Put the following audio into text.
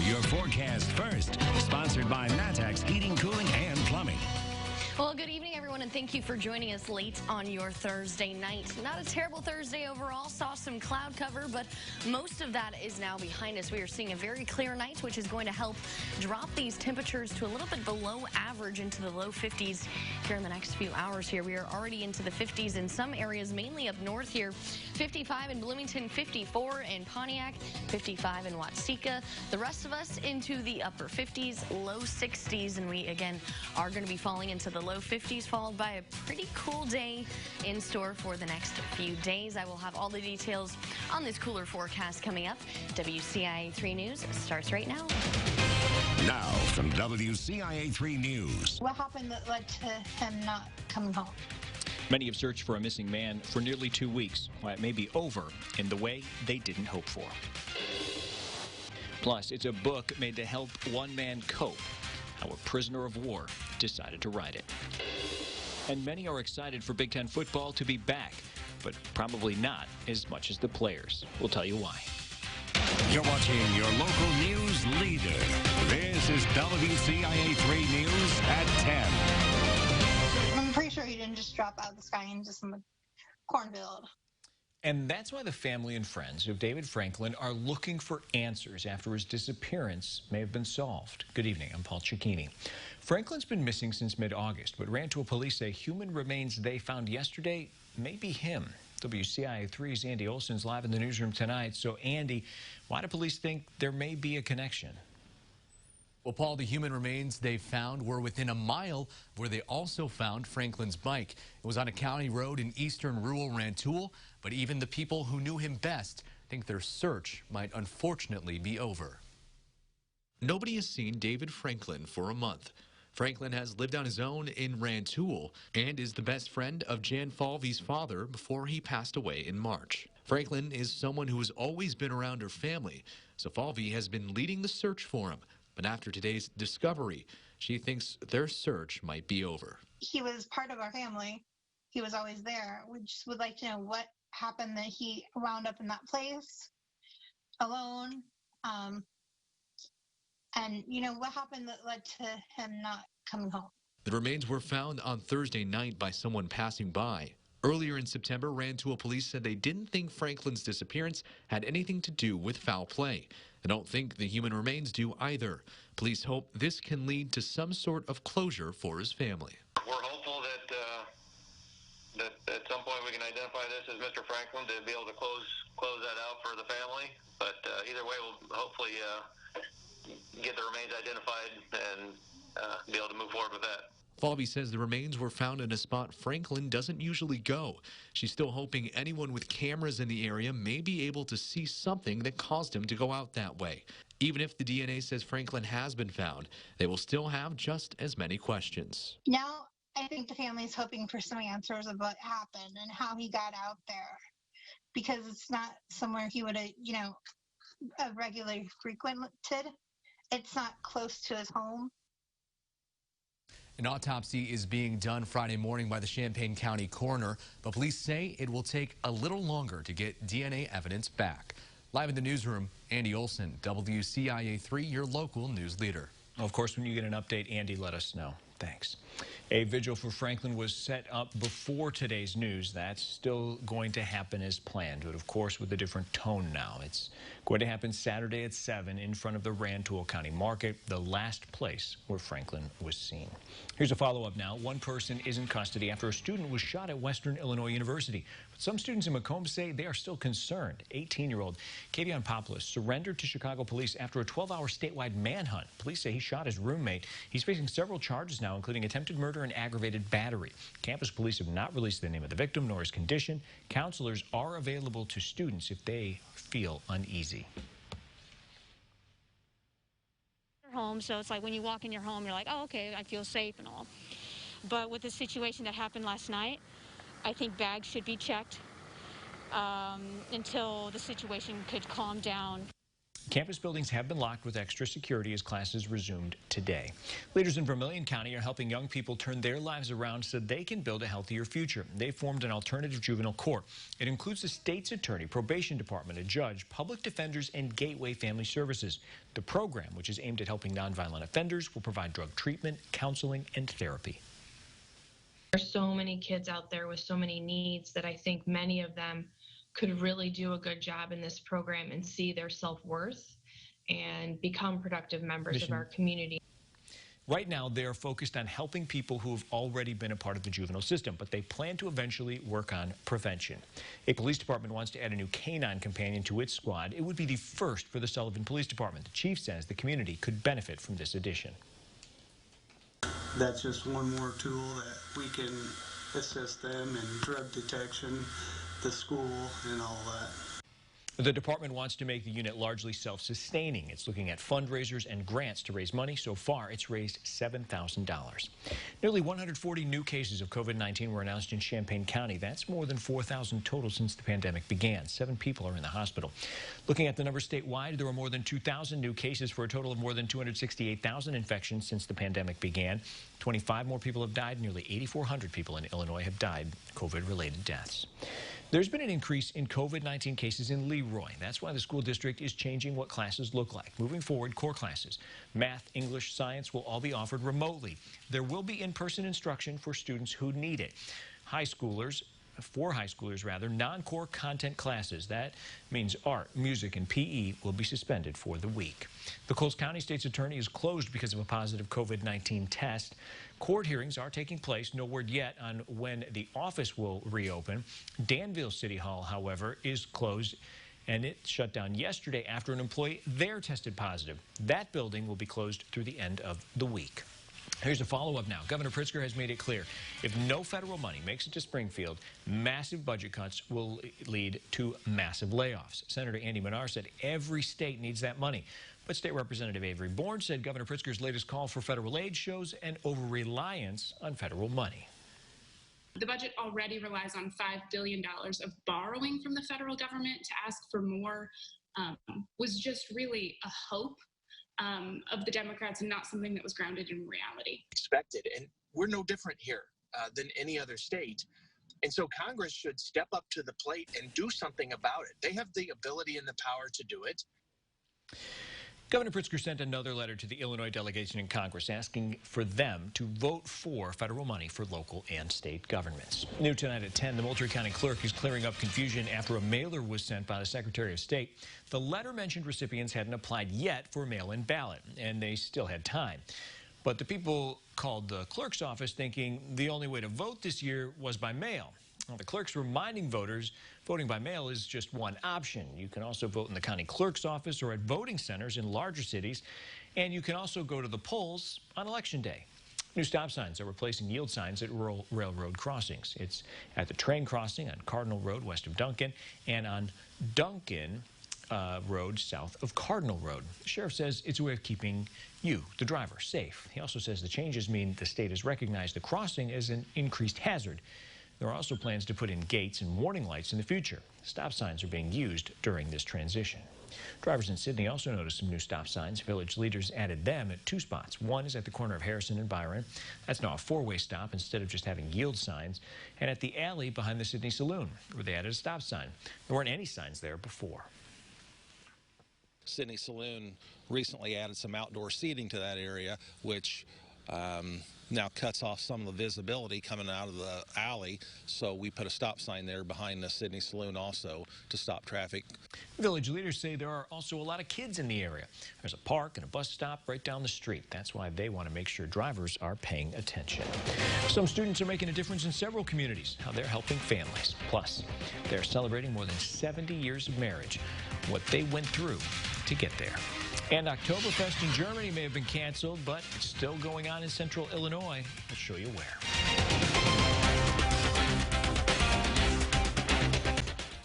your forecast first. Sponsored by Matex Heating, Cooling, and Plumbing. Well, good evening, everyone, and thank you for joining us late on your Thursday night. Not a terrible Thursday overall. Saw some cloud cover, but most of that is now behind us. We are seeing a very clear night, which is going to help drop these temperatures to a little bit below average into the low 50s here in the next few hours here. We are already into the 50s in some areas, mainly up north here. 55 in Bloomington, 54 in Pontiac, 55 in Watseka. The rest of us into the upper 50s, low 60s, and we, again, are going to be falling into the low 50s, followed by a pretty cool day in store for the next few days. I will have all the details on this cooler forecast coming up. WCIA 3 News starts right now. Now from WCIA 3 News. What happened that led to him not coming home? Many have searched for a missing man for nearly 2 weeks. Well, it may be over in the way they didn't hope for. Plus, it's a book made to help one man cope. How a prisoner of war decided to write it. And many are excited for Big Ten football to be back, but probably not as much as the players. We'll tell you why. You're watching your local news leader. This is WCIA 3 News at 10. I'm pretty sure he didn't just drop out of the sky into some cornfield. And that's why the family and friends of David Franklin are looking for answers after his disappearance may have been solved. Good evening, I'm Paul Cicchini. Franklin's been missing since mid-August, but Rantoul police say human remains they found yesterday may be him. WCIA 3's Andy Olson's live in the newsroom tonight. So, Andy, why do police think there may be a connection? Well, Paul, the human remains they found were within a mile where they also found Franklin's bike. It was on a county road in eastern rural Rantoul, but even the people who knew him best think their search might unfortunately be over. Nobody has seen David Franklin for a month. Franklin has lived on his own in Rantoul and is the best friend of Jan Falvey's father before he passed away in March. Franklin is someone who has always been around her family, so Falvey has been leading the search for him. But after today's discovery, she thinks their search might be over. He was part of our family. He was always there. We just would like to know what happened that he wound up in that place alone. And, what happened that led to him not coming home. The remains were found on Thursday night by someone passing by. Earlier in September, Rantoul police said they didn't think Franklin's disappearance had anything to do with foul play. They don't think the human remains do either. Police hope this can lead to some sort of closure for his family. We're hopeful that at some point we can identify this as Mr. Franklin to be able to close that out for the family. But either way, we'll hopefully get the remains identified and be able to move forward with that. Falvey says the remains were found in a spot Franklin doesn't usually go. She's still hoping anyone with cameras in the area may be able to see something that caused him to go out that way. Even if the DNA says Franklin has been found, they will still have just as many questions. Now, I think the family is hoping for some answers of what happened and how he got out there, because it's not somewhere he would have, regularly frequented. It's not close to his home. An autopsy is being done Friday morning by the Champaign County coroner, but police say it will take a little longer to get DNA evidence back. Live in the newsroom, Andy Olson, WCIA 3, your local news leader. Well, of course, when you get an update, Andy, let us know. Thanks. A vigil for Franklin was set up before today's news. That's still going to happen as planned, but of course with a different tone now. It's going to happen Saturday at 7 in front of the Rantoul County Market, the last place where Franklin was seen. Here's a follow-up now. One person is in custody after a student was shot at Western Illinois University. But some students in Macomb say they are still concerned. 18-year-old Kavion Poplis surrendered to Chicago police after a 12-hour statewide manhunt. Police say he shot his roommate. He's facing several charges now, including attempted murder and aggravated battery. Campus police have not released the name of the victim nor his condition. Counselors are available to students if they feel uneasy. Home, so it's like when you walk in your home, you're like, oh, okay, I feel safe and all. But with the situation that happened last night, I think bags should be checked until the situation could calm down. Campus buildings have been locked with extra security as classes resumed today. Leaders in Vermilion County are helping young people turn their lives around so they can build a healthier future. They formed an alternative juvenile court. It includes the state's attorney, probation department, a judge, public defenders, and Gateway Family Services. The program, which is aimed at helping nonviolent offenders, will provide drug treatment, counseling, and therapy. There's so many kids out there with so many needs that I think many of them could really do a good job in this program and see their self-worth and become productive members of our community. Right now, they are focused on helping people who have already been a part of the juvenile system, but they plan to eventually work on prevention. A police department wants to add a new canine companion to its squad. It would be the first for the Sullivan Police Department. The chief says the community could benefit from this addition. That's just one more tool that we can assist them in drug detection, the school, and all that. The department wants to make the unit largely self-sustaining. It's looking at fundraisers and grants to raise money. So far, it's raised $7,000. Nearly 140 new cases of COVID-19 were announced in Champaign County. That's more than 4,000 total since the pandemic began. 7 people are in the hospital. Looking at the numbers statewide, there were more than 2,000 new cases for a total of more than 268,000 infections since the pandemic began. 25 more people have died. Nearly 8,400 people in Illinois have died COVID-related deaths. There's been an increase in COVID-19 cases in Leroy. That's why the school district is changing what classes look like. Moving forward, core classes, math, English, science will all be offered remotely. There will be in-person instruction for students who need it. For high schoolers, non-core content classes, that means art, music, and PE, will be suspended for the week. The Coles County State's Attorney is closed because of a positive COVID-19 test. Court hearings are taking place. No word yet on when the office will reopen. Danville City Hall, however, is closed, and it shut down yesterday after an employee there tested positive. That building will be closed through the end of the week. Here's a follow-up now. Governor Pritzker has made it clear, if no federal money makes it to Springfield, massive budget cuts will lead to massive layoffs. Senator Andy Manar said every state needs that money. But State Representative Avery Bourne said Governor Pritzker's latest call for federal aid shows an over-reliance on federal money. The budget already relies on $5 billion of borrowing from the federal government. To ask for more was just really a hope of the Democrats and not something that was grounded in reality. Expected, and we're no different here than any other state. And so Congress should step up to the plate and do something about it. They have the ability and the power to do it. Governor Pritzker sent another letter to the Illinois delegation in Congress asking for them to vote for federal money for local and state governments. New tonight at 10, the Moultrie County Clerk is clearing up confusion after a mailer was sent by the Secretary of State. The letter mentioned recipients hadn't applied yet for a mail-in ballot, and they still had time. But the people called the clerk's office thinking the only way to vote this year was by mail. Well, the clerk's reminding voters voting by mail is just one option. You can also vote in the county clerk's office or at voting centers in larger cities, and you can also go to the polls on Election Day. New stop signs are replacing yield signs at rural railroad crossings. It's at the train crossing on Cardinal Road west of Duncan and on Duncan Road south of Cardinal Road. The sheriff says it's a way of keeping you, the driver, safe. He also says the changes mean the state has recognized the crossing as an increased hazard. There are also plans to put in gates and warning lights in the future. Stop signs are being used during this transition. Drivers in Sidney also noticed some new stop signs. Village leaders added them at 2 spots. One is at the corner of Harrison and Byron. That's now a 4-way stop instead of just having yield signs. And at the alley behind the Sidney Saloon, where they added a stop sign. There weren't any signs there before. Sidney Saloon recently added some outdoor seating to that area, which now cuts off some of the visibility coming out of the alley. So we put a stop sign there behind the Sidney Saloon also to stop traffic. Village leaders say there are also a lot of kids in the area. There's a park and a bus stop right down the street. That's why they want to make sure drivers are paying attention. Some students are making a difference in several communities, how they're helping families. Plus, they're celebrating more than 70 years of marriage, what they went through to get there. And Oktoberfest in Germany may have been canceled, but it's still going on in central Illinois. We'll show you where.